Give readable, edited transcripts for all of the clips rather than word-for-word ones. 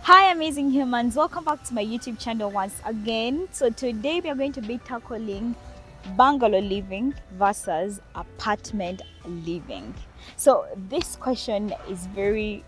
Hi amazing humans, welcome back to my YouTube channel once again. So today we are going to be tackling bungalow living versus apartment living. So this question is very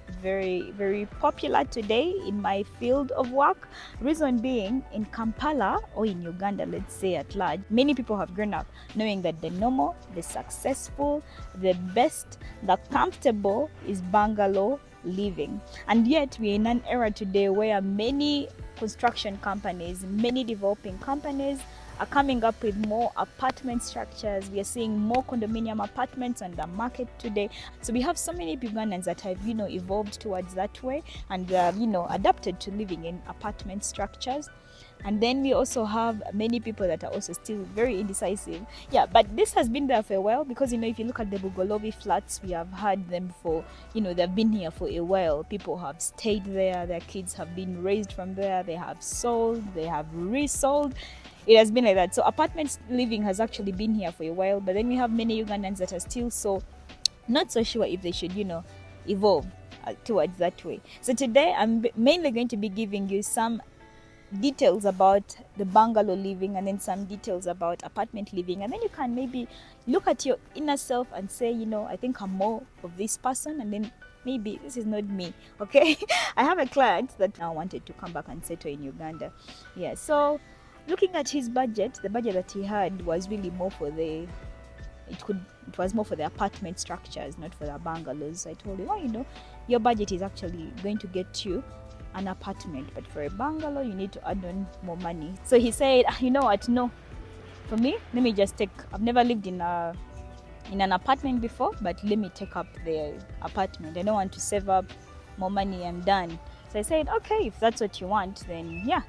popular today in my field of work. Reason being, in Kampala or in Uganda, let's say at large, many people have grown up knowing that the normal, the successful, the best, the comfortable is bungalow living. And yet we're in an era today where many construction companies, many developing companies are coming up with more apartment structures. We are seeing more condominium apartments on the market today. So we have so many Ugandans that have, evolved towards that way and adapted to living in apartment structures. And then we also have many people that are also still very indecisive. Yeah, but this has been there for a while because, if you look at the Bungalow flats, we have had them for, they've been here for a while. People have stayed there, their kids have been raised from there, they have sold, they have resold. It has been like that. So apartment living has actually been here for a while, but then we have many Ugandans that are still not so sure if they should, evolve towards that way. So today I'm mainly going to be giving you some details about the bungalow living and then some details about apartment living, and then you can maybe look at your inner self and say, I think I'm more of this person, and then maybe this is not me. Okay. I have a client that now wanted to come back and settle in Uganda. Yeah, so looking at his budget, the budget that he had was really more for it was more for the apartment structures, not for the bungalows. I told him, your budget is actually going to get you an apartment, but for a bungalow you need to add on more money. So he said, you know what, no, for me, let me just I've never lived in an apartment before, but let me take up the apartment. I don't want to save up more money, I'm done. So I said, okay, if that's what you want, then yeah.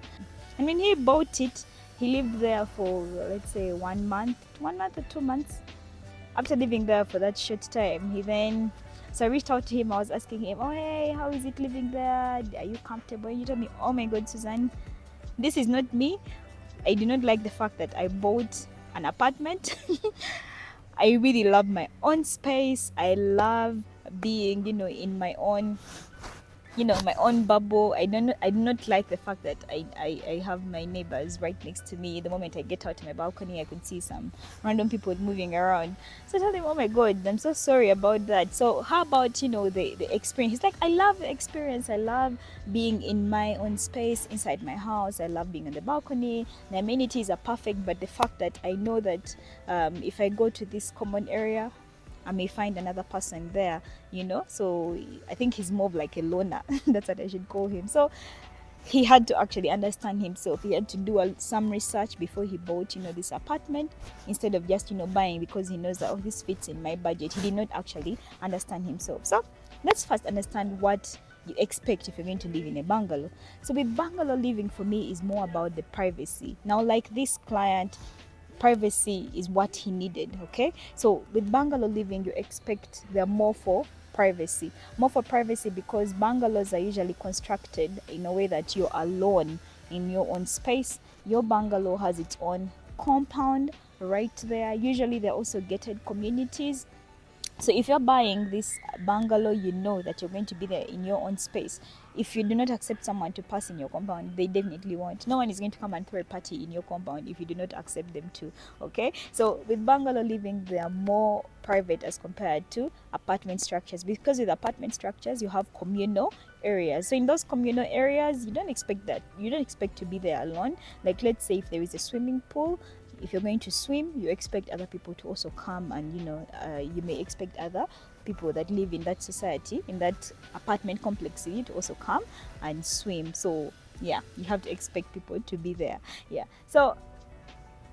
And when he bought it, he lived there for, let's say, 1 month or 2 months. After living there for that short time, so I reached out to him. I was asking him, oh, hey, how is it living there? Are you comfortable? And he told me, oh my God, Suzanne, this is not me. I do not like the fact that I bought an apartment. I really love my own space. I love being, in my own my own bubble. I do not like the fact that I have my neighbors right next to me. The moment I get out to my balcony, I could see some random people moving around. So I told him, oh my God, I'm so sorry about that. So how about the experience? He's like, I love the experience. I love being in my own space inside my house. I love being on the balcony. The amenities are perfect, but the fact that I know that if I go to this common area, I may find another person there, So I think he's more of like a loner. That's what I should call him. So he had to actually understand himself. He had to do some research before he bought, this apartment, instead of just, buying because he knows that, oh, this fits in my budget. He did not actually understand himself. So let's first understand what you expect if you're going to live in a bungalow. So with bungalow living, for me, is more about the privacy. Now, like this client, privacy is what he needed. Okay, so with bungalow living, you expect they're more for privacy because bungalows are usually constructed in a way that you're alone in your own space. Your bungalow has its own compound right there. Usually they're also gated communities. So if you're buying this bungalow, you know that you're going to be there in your own space. If you do not accept someone to pass in your compound, they definitely won't. No one is going to come and throw a party in your compound if you do not accept them to. Okay, so with bungalow living, they are more private as compared to apartment structures, because with apartment structures you have communal areas. So in those communal areas, you don't expect to be there alone. Like, let's say if there is a swimming pool, if you're going to swim, you expect other people to also come, and you may expect other people that live in that society, in that apartment complex, to also come and swim. So yeah, you have to expect people to be there. Yeah, so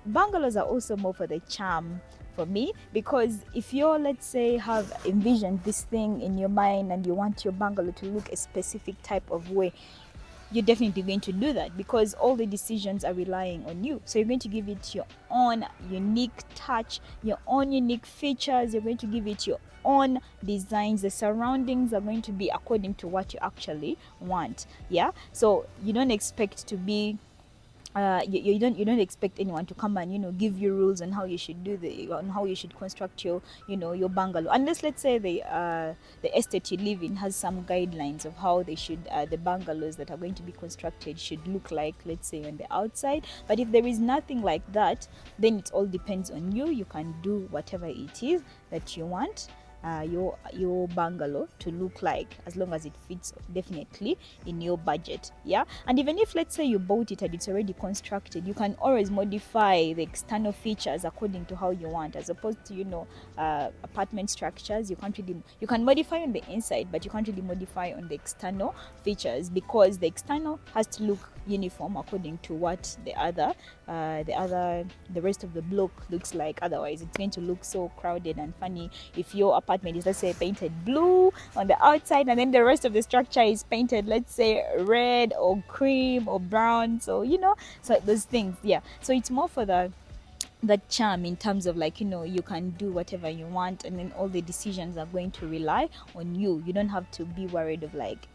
bungalows are also more for the charm for me, because if you're, let's say, have envisioned this thing in your mind and you want your bungalow to look a specific type of way, you're definitely going to do that because all the decisions are relying on you. So you're going to give it your own unique touch, your own unique features. You're going to give it your own designs. The surroundings are going to be according to what you actually want. Yeah, so you don't expect to be you don't expect anyone to come and give you rules on how you should on how you should construct your bungalow, unless, let's say, the estate you live in has some guidelines of how they should the bungalows that are going to be constructed should look like, let's say, on the outside. But if there is nothing like that, then it all depends on you. You can do whatever it is that you want your bungalow to look like, as long as it fits definitely in your budget. Yeah. And even if, let's say, you bought it and it's already constructed, you can always modify the external features according to how you want, as opposed to apartment structures. You can modify on the inside, but you can't really modify on the external features, because the external has to look uniform according to what the rest of the block looks like. Otherwise, it's going to look so crowded and funny if your apartment is, let's say, painted blue on the outside, and then the rest of the structure is painted, let's say, red or cream or brown. So so those things. Yeah. So it's more for that charm, in terms of, like, you can do whatever you want, and then all the decisions are going to rely on you. You don't have to be worried of, like,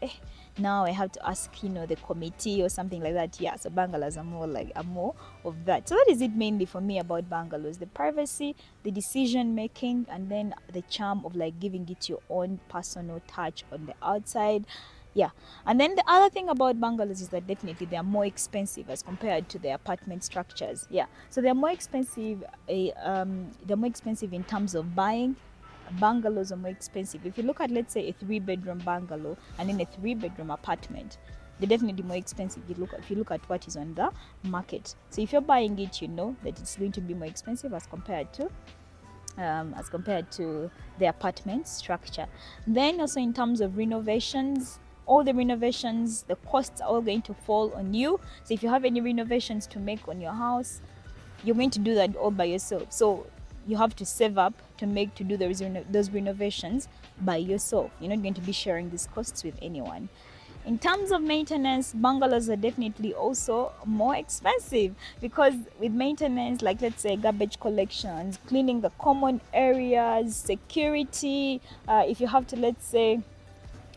now I have to ask the committee or something like that. Yeah. So bungalows are more of that. So that is it mainly for me about bungalows: the privacy, the decision making, and then the charm of, like, giving it your own personal touch on the outside. Yeah. And then the other thing about bungalows is that definitely they are more expensive as compared to the apartment structures. Yeah. So they're more expensive. They're more expensive in terms of buying. Bungalows are more expensive. If you look at, let's say, a 3-bedroom bungalow and then a 3-bedroom apartment, they're definitely more expensive. If you look at what is on the market. So if you're buying it, you know that it's going to be more expensive as compared to the apartment structure. Then also, in terms of renovations, all the renovations, the costs are all going to fall on you. So if you have any renovations to make on your house, you're going to do that all by yourself. So you have to save up to do those renovations by yourself. You're not going to be sharing these costs with anyone. In terms of maintenance, bungalows are definitely also more expensive, because with maintenance, like, let's say, garbage collections, cleaning the common areas, security, if you have to, let's say,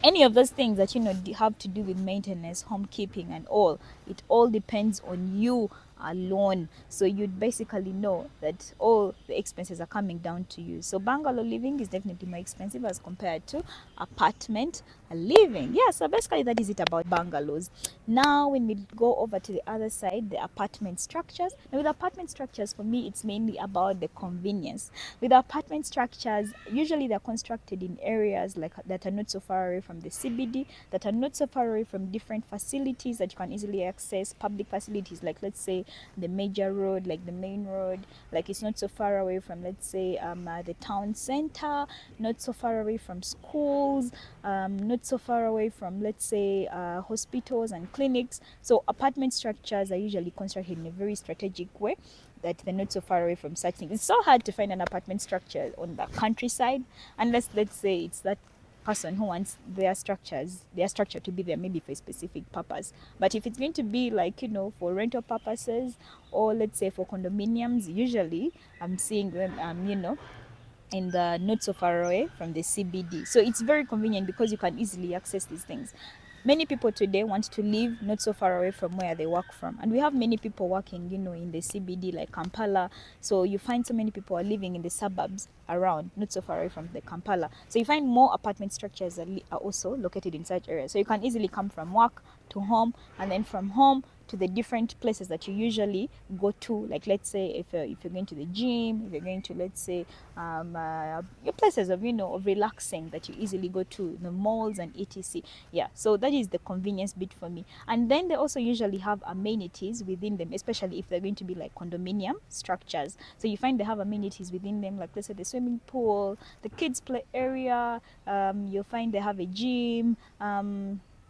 any of those things that have to do with maintenance, homekeeping and all, it all depends on you alone. So you'd basically know that all the expenses are coming down to you. So bungalow living is definitely more expensive as compared to apartment living. Yeah, so basically that is it about bungalows. Now when we go over to the other side, the apartment structures. Now with apartment structures, for me, it's mainly about the convenience. With apartment structures, usually they're constructed in areas like that are not so far away from the CBD, that are not so far away from different facilities that you can easily access, public facilities, like, let's say, the major road, like the main road. Like, it's not so far away from, let's say, the town center, not so far away from schools, not so far away from, let's say, hospitals and clinics. So apartment structures are usually constructed in a very strategic way, that they're not so far away from such things. It's so hard to find an apartment structure on the countryside, unless, let's say, it's that person who wants their structure to be there maybe for a specific purpose. But if it's going to be, like, for rental purposes, or, let's say, for condominiums, usually I'm seeing them in the not so far away from the CBD. So it's very convenient because you can easily access these things. Many people today want to live not so far away from where they work from. And we have many people working, in the CBD, like Kampala. So you find so many people are living in the suburbs around, not so far away from the Kampala. So you find more apartment structures are also located in such areas. So you can easily come from work to home, and then from home to the different places that you usually go to. Like, let's say, if you're going to the gym, if you're going to, let's say, your places of relaxing that you easily go to, the malls and etc. Yeah, so that is the convenience bit for me. And then they also usually have amenities within them, especially if they're going to be like condominium structures. So you find they have amenities within them, like, let's say, the swimming pool, the kids play area. You'll find they have a gym.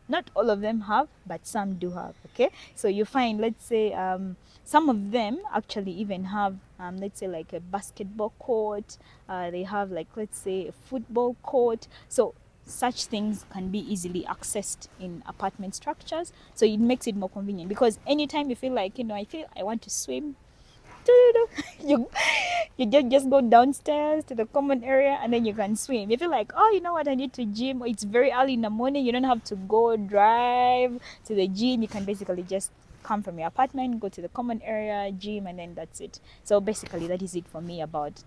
Not all of them have, but some do have. Okay, so you find, let's say, some of them actually even have, let's say, like a basketball court. They have, like, let's say, a football court. So such things can be easily accessed in apartment structures. So it makes it more convenient, because anytime you feel like, I want to swim, you just go downstairs to the common area and then you can swim. If you're like, oh, you know what, I need to gym, it's very early in the morning, you don't have to go drive to the gym. You can basically just come from your apartment, go to the common area, gym, and then that's it. So basically that is it for me about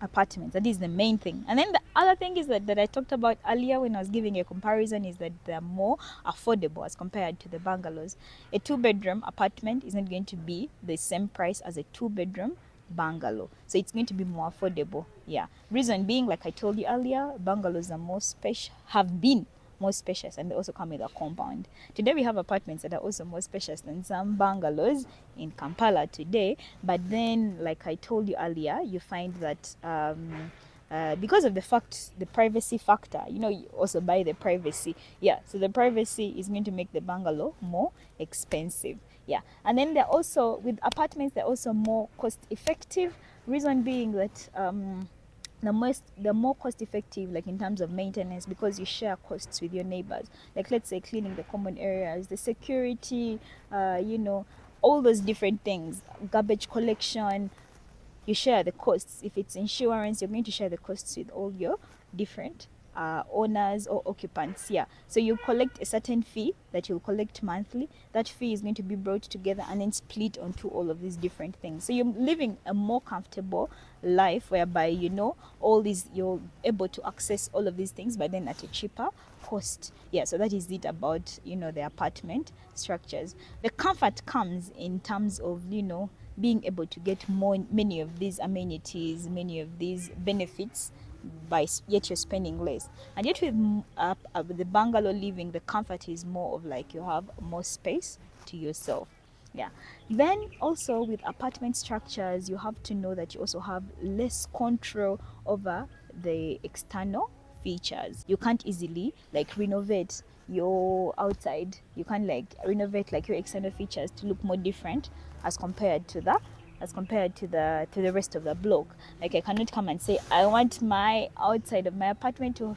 apartments. That is the main thing. And then the other thing is that I talked about earlier when I was giving a comparison is that they're more affordable as compared to the bungalows. A 2-bedroom apartment is not going to be the same price as a 2-bedroom bungalow, so it's going to be more affordable. Yeah, reason being, like I told you earlier, bungalows are more special, have been more spacious, and they also come with a compound. Today we have apartments that are also more spacious than some bungalows in Kampala today, but then like I told you earlier, you find that because of the privacy factor, you also buy the privacy. Yeah, so the privacy is going to make the bungalow more expensive. Yeah, and then they're also, with apartments, they're also more cost effective. Reason being that they're more cost effective, like in terms of maintenance, because you share costs with your neighbors. Like let's say cleaning the common areas, the security, all those different things, garbage collection. You share the costs. If it's insurance, you're going to share the costs with all your different owners or occupants. Yeah, so you collect a certain fee that you'll collect monthly. That fee is going to be brought together and then split onto all of these different things, so you're living a more comfortable life, whereby all these, you're able to access all of these things, but then at a cheaper cost. Yeah, so that is it about the apartment structures. The comfort comes in terms of being able to get many of these amenities, many of these benefits, yet you're spending less. And yet with the bungalow living, the comfort is more of like you have more space to yourself. Yeah, then also with apartment structures, you have to know that you also have less control over the external features. You can't easily like renovate your outside. You can't like renovate like your external features to look more different as compared to the rest of the block. Like I cannot come and say I want my outside of my apartment to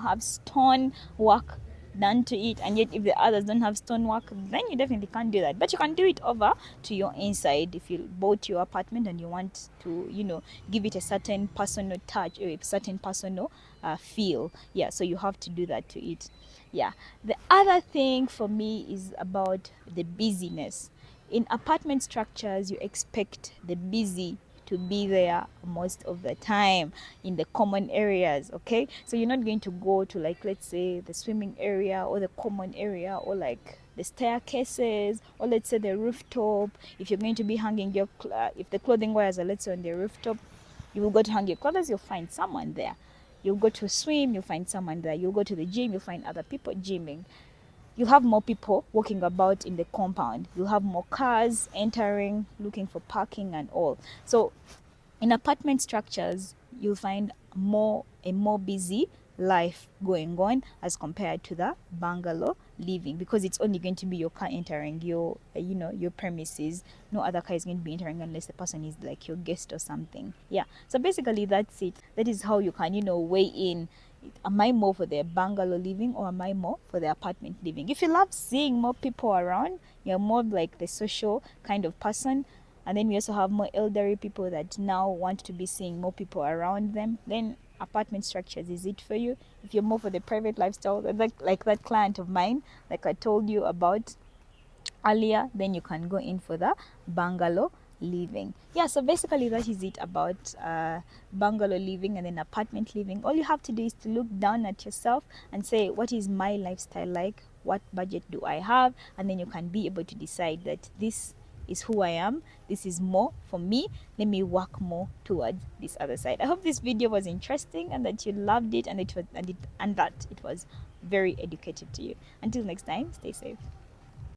have stone work done to it, and yet if the others don't have stonework, then you definitely can't do that. But you can do it over to your inside. If you bought your apartment and you want to give it a certain personal touch or a certain personal feel, yeah, so you have to do that to it. Yeah, the other thing for me is about the busyness. In apartment structures, you expect the busy to be there most of the time in the common areas. Okay, so you're not going to go to, like, let's say the swimming area or the common area, or like the staircases, or let's say the rooftop. If you're going to be hanging your if the clothing wires are, let's say, on the rooftop, you will go to hang your clothes, you'll find someone there. You'll go to swim, you'll find someone there. You'll go to the gym, you'll find other people gymming. You have more people walking about in the compound. You have more cars entering, looking for parking and all. So in apartment structures, you'll find a more busy life going on as compared to the bungalow living, because it's only going to be your car entering your your premises. No other car is going to be entering unless the person is like your guest or something. Yeah, so basically that's it. That is how you can weigh in, am I more for the bungalow living or am I more for the apartment living? If you love seeing more people around, you're more like the social kind of person, and then we also have more elderly people that now want to be seeing more people around them, then apartment structures is it for you. If you're more for the private lifestyle, like that client of mine, like I told you about earlier, then you can go in for the bungalow living. Yeah, so basically that is it about bungalow living and then apartment living. All you have to do is to look down at yourself and say, what is my lifestyle like? What budget do I have? And then you can be able to decide that this is who I am, this is more for me, let me work more towards this other side. I hope this video was interesting and that you loved it, and that it was very educative to you. Until next time, stay safe.